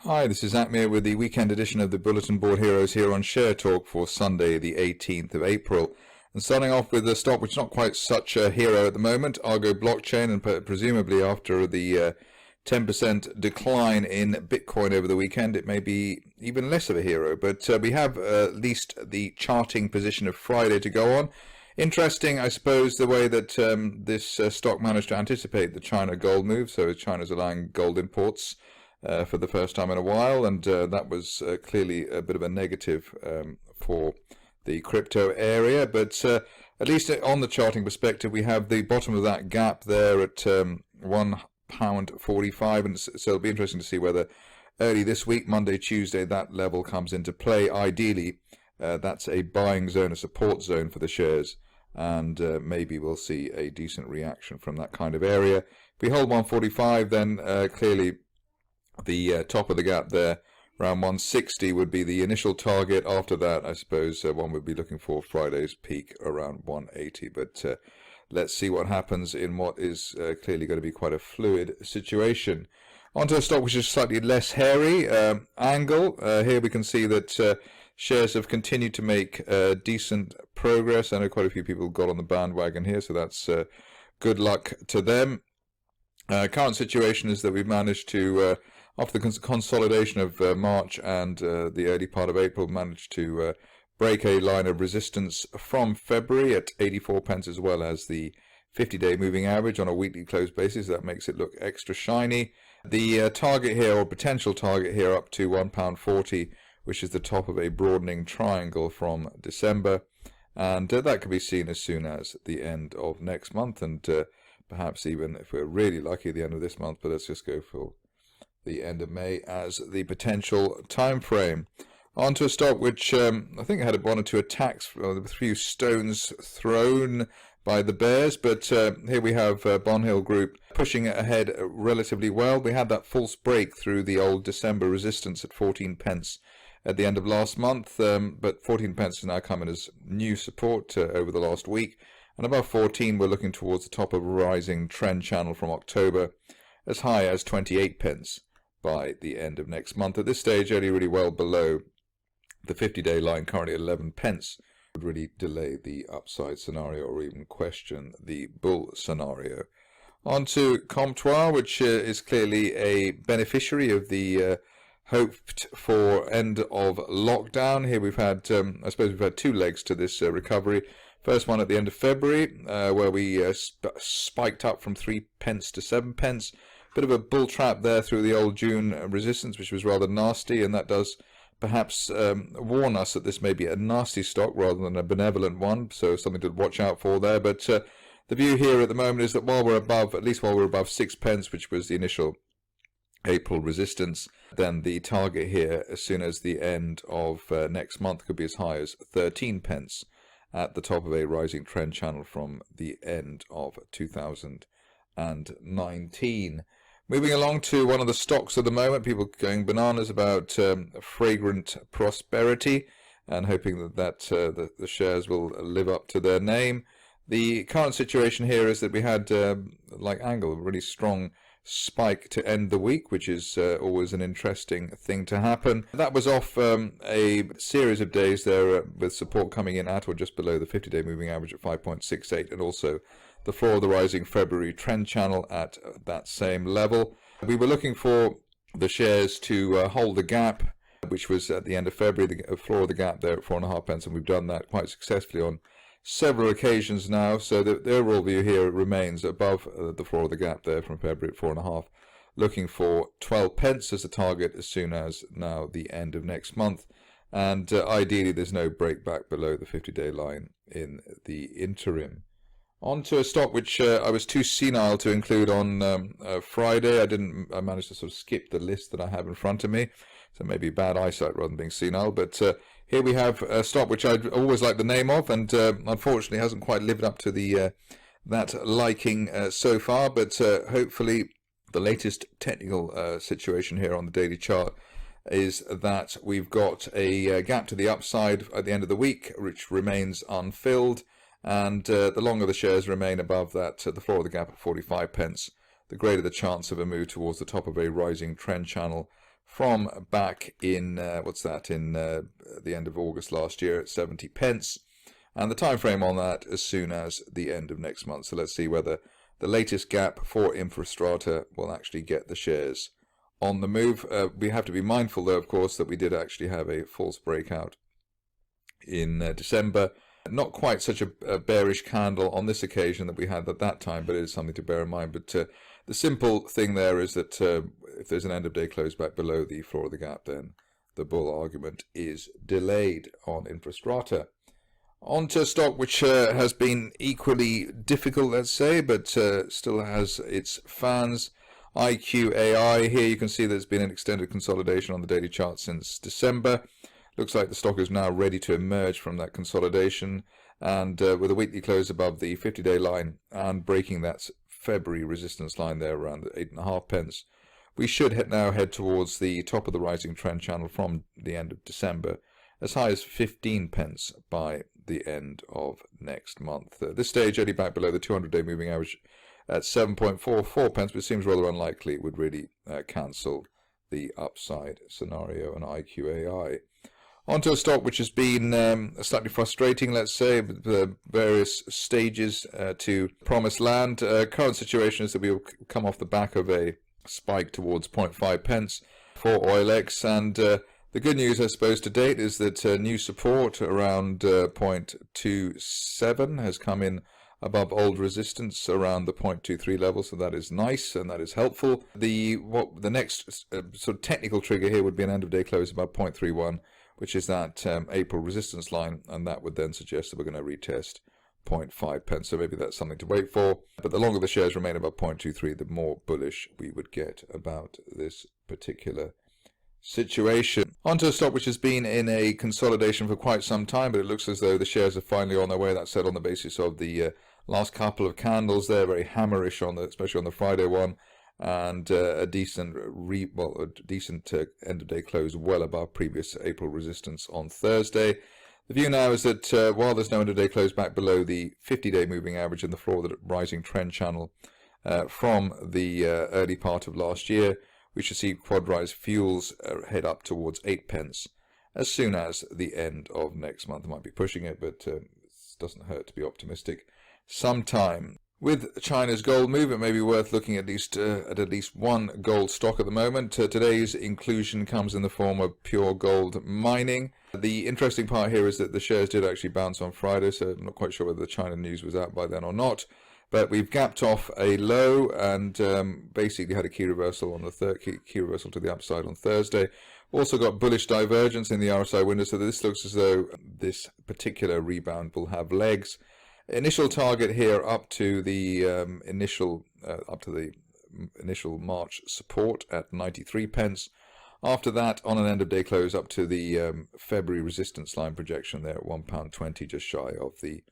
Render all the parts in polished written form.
Hi, this is Zak Mir with the weekend edition of the Bulletin Board Heroes here on Share Talk for Sunday, the 18th of April. And starting off with a stock which is not quite such a hero at the moment, Argo Blockchain, and presumably after the 10% decline in Bitcoin over the weekend, it may be even less of a hero. But we have at least the charting position of Friday to go on. Interesting, I suppose, the way that this stock managed to anticipate the China gold move. So China's allowing gold imports for the first time in a while, and that was clearly a bit of a negative for the crypto area. But at least on the charting perspective, we have the bottom of that gap there at £1.45, and so it'll be interesting to see whether early this week, Monday, Tuesday, that level comes into play. Ideally, that's a buying zone, a support zone for the shares, and maybe we'll see a decent reaction from that kind of area. If we hold 145, then clearly the top of the gap there, around 160, would be the initial target. After that, I suppose one would be looking for Friday's peak around 180. But let's see what happens in what is clearly going to be quite a fluid situation. Onto a stock which is slightly less hairy, Angle. Here we can see that shares have continued to make decent progress. I know quite a few people got on the bandwagon here, so that's good luck to them. Current situation is that we've managed to, after the consolidation of March and the early part of April, managed to break a line of resistance from February at 84 pence, as well as the 50-day moving average on a weekly close basis. That makes it look extra shiny. The target here, or potential target here, up to £1.40, which is the top of a broadening triangle from December. And that could be seen as soon as the end of next month, and perhaps even, if we're really lucky, the end of this month. But let's just go for the end of May as the potential time frame. On to a stock which I think had one or two attacks, a few stones thrown by the bears, but here we have Bonhill Group pushing it ahead relatively well. We had that false break through the old December resistance at 14 pence at the end of last month, but 14 pence is now coming as new support over the last week. And above 14, we're looking towards the top of a rising trend channel from October, as high as 28 pence by the end of next month. At this stage, only really well below the 50-day line, currently 11 pence, would really delay the upside scenario or even question the bull scenario. On to Comptoir, which is clearly a beneficiary of the hoped for end of lockdown. Here we've had, I suppose we've had two legs to this recovery. First one at the end of February, where we spiked up from 3 pence to 7 pence. Bit of a bull trap there through the old June resistance, which was rather nasty, and that does perhaps warn us that this may be a nasty stock rather than a benevolent one, so something to watch out for there. But the view here at the moment is that while we're above, at least while we're above 6 pence, which was the initial April resistance, then the target here, as soon as the end of next month, could be as high as 13 pence at the top of a rising trend channel from the end of 2019. Moving along to one of the stocks at the moment, people going bananas about Fragrant prosperity and hoping that the shares will live up to their name. The current situation here is that we had, like Angle, a really strong spike to end the week, which is always an interesting thing to happen. That was off a series of days there with support coming in at or just below the 50-day moving average at 5.68, and also the floor of the rising February trend channel at that same level. We were looking for the shares to hold the gap, which was at the end of February, the floor of the gap there at 4.5 pence, and we've done that quite successfully on several occasions now. So the overall view here remains above the floor of the gap there from February at 4.5, looking for 12 pence as a target as soon as now the end of next month. And ideally, there's no break back below the 50-day line in the interim. On to a stock which I was too senile to include on Friday. I managed to sort of skip the list that I have in front of me, so maybe bad eyesight rather than being senile. But here we have a stock which I'd always liked the name of, and unfortunately hasn't quite lived up to the that liking so far. But hopefully the latest technical situation here on the daily chart is that we've got a gap to the upside at the end of the week, which remains unfilled. And the longer the shares remain above that, the floor of the gap at 45 pence, the greater the chance of a move towards the top of a rising trend channel from back in, the end of August last year at 70 pence. And the time frame on that as soon as the end of next month. So let's see whether the latest gap for Infrastrata will actually get the shares on the move. We have to be mindful, though, of course, that we did actually have a false breakout in December. Not quite such a bearish candle on this occasion that we had at that time, but it is something to bear in mind. But the simple thing there is that if there's an end-of-day close back below the floor of the gap, then the bull argument is delayed on Infrastrata. On to a stock which has been equally difficult, let's say, but still has its fans. IQAI. Here you can see there's been an extended consolidation on the daily chart since December. Looks like the stock is now ready to emerge from that consolidation, and with a weekly close above the 50-day line and breaking that February resistance line there around the 8.5 pence. We should now head towards the top of the rising trend channel from the end of December, as high as 15 pence by the end of next month. At this stage, only back below the 200-day moving average at 7.44 pence, but it seems rather unlikely it would really cancel the upside scenario on IQAI. Onto a stock which has been slightly frustrating, let's say, with the various stages to promised land. Current situation is that we will come off the back of a spike towards 0.5 pence for Oilex, and the good news, I suppose, to date is that new support around 0.27 has come in above old resistance around the 0.23 level, so that is nice and that is helpful. The next sort of technical trigger here would be an end-of-day close about 0.31, which is that April resistance line, and that would then suggest that we're going to retest 0.5 pence, so maybe that's something to wait for. But the longer the shares remain above 0.23, the more bullish we would get about this particular situation. Onto a stock which has been in a consolidation for quite some time, but it looks as though the shares are finally on their way. That's said on the basis of the last couple of candles there, very hammerish especially on the Friday one, and a decent end of day close well above previous April resistance on Thursday. The view now is that while there's no end of day close back below the 50-day moving average in the floor of the rising trend channel from the early part of last year, we should see Quadrise fuels head up towards 8 pence as soon as the end of next month. I might be pushing it, but it doesn't hurt to be optimistic sometime. With China's gold move, it may be worth looking at least one gold stock at the moment. Today's inclusion comes in the form of pure gold mining. The interesting part here is that the shares did actually bounce on Friday, so I'm not quite sure whether the China news was out by then or not. But we've gapped off a low and basically had a key reversal on the key reversal to the upside on Thursday. Also got bullish divergence in the RSI window, so this looks as though this particular rebound will have legs. Initial target here up to the initial March support at 93 pence. After that, on an end of day close, up to the February resistance line projection there at £1.20, just shy of the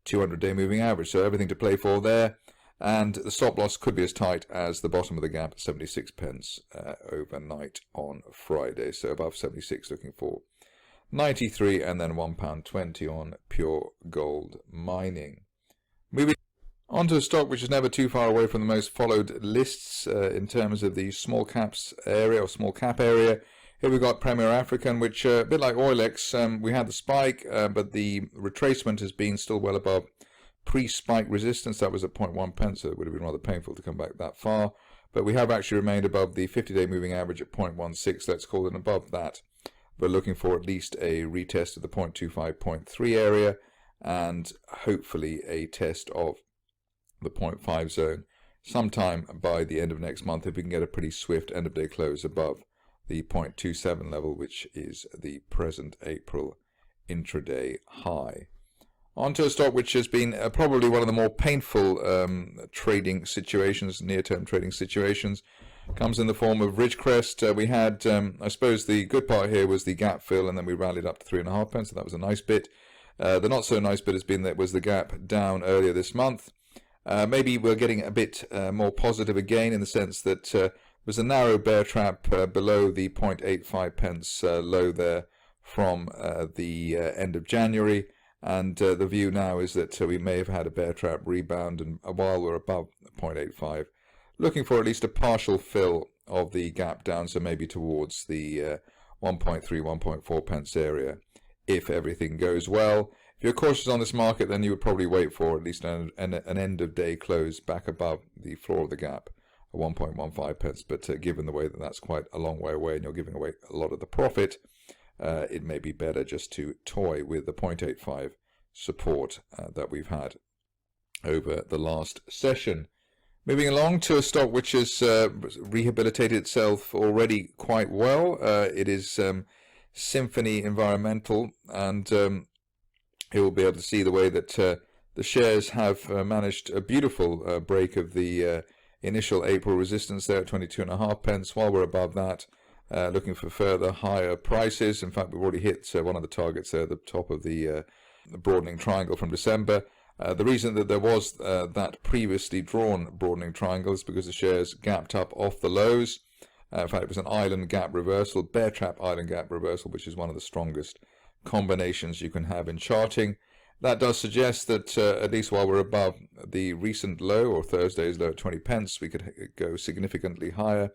200-day moving average. So everything to play for there, and the stop loss could be as tight as the bottom of the gap at 76 pence overnight on Friday. So above 76, looking for 93, and then £1.20 on pure gold mining. Moving on to a stock which is never too far away from the most followed lists in terms of the small caps area or small cap area. Here we've got Premier African, which a bit like Oilex, we had the spike, but the retracement has been still well above pre-spike resistance. That was at 0.1 pence, so it would have been rather painful to come back that far. But we have actually remained above the 50-day moving average at 0.16, let's call it above that. We're looking for at least a retest of the 0.25, 0.3 area, and hopefully a test of the 0.5 zone sometime by the end of next month, if we can get a pretty swift end of day close above the 0.27 level, which is the present April intraday high. Onto a stock which has been probably one of the more painful trading situations, near-term trading situations, comes in the form of Ridgecrest. We had, I suppose the good part here was the gap fill, and then we rallied up to 3.5 pence, so that was a nice bit. The not so nice bit has been that was the gap down earlier this month. Maybe we're getting a bit more positive again, in the sense that there was a narrow bear trap below the 0.85 pence low there from the end of January, and the view now is that we may have had a bear trap rebound, and while we're above 0.85, looking for at least a partial fill of the gap down, so maybe towards the 1.3, 1.4 pence area if everything goes well. If you're cautious on this market, then you would probably wait for at least an end of day close back above the floor of the gap at 1.15 pence. But given the way that that's quite a long way away and you're giving away a lot of the profit, it may be better just to toy with the 0.85 support that we've had over the last session. Moving along to a stock which has rehabilitated itself already quite well. It is Symphony Environmental, and you will be able to see the way that the shares have managed a beautiful break of the initial April resistance there at 22.5 pence. While we're above that, looking for further higher prices. In fact, we've already hit one of the targets there at the top of the broadening triangle from December. The reason that there was that previously drawn broadening triangle is because the shares gapped up off the lows. In fact, it was an island gap reversal, bear trap island gap reversal, which is one of the strongest combinations you can have in charting. That does suggest that at least while we're above the recent low, or Thursday's low at 20 pence, we could go significantly higher.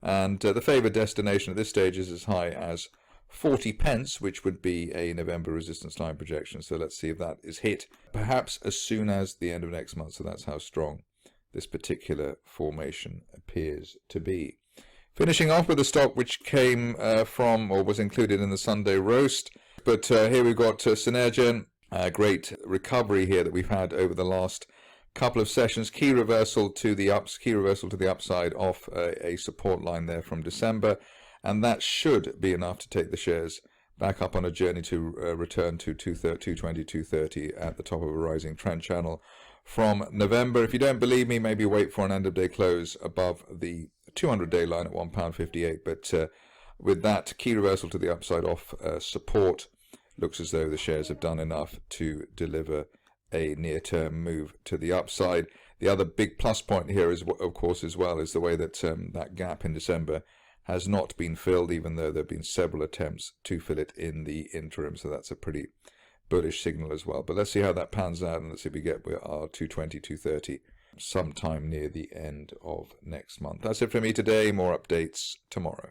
And the favoured destination at this stage is as high as 40 pence, which would be a November resistance line projection. So let's see if that is hit, perhaps as soon as the end of next month. So that's how strong this particular formation appears to be. Finishing off with a stock which came from, or was included in the Sunday roast. But here we've got Synairgen, a great recovery here that we've had over the last couple of sessions. Key reversal to the upside off a support line there from December. And that should be enough to take the shares back up on a journey to return to 220, 230 at the top of a rising trend channel from November. If you don't believe me, maybe wait for an end of day close above the 200-day line at £1.58. But with that key reversal to the upside off support, looks as though the shares have done enough to deliver a near-term move to the upside. The other big plus point here is, of course, as well, is the way that that gap in December has not been filled, even though there have been several attempts to fill it in the interim. So that's a pretty bullish signal as well. But let's see how that pans out, and let's see if we get our 220, 230 sometime near the end of next month. That's it for me today. More updates tomorrow.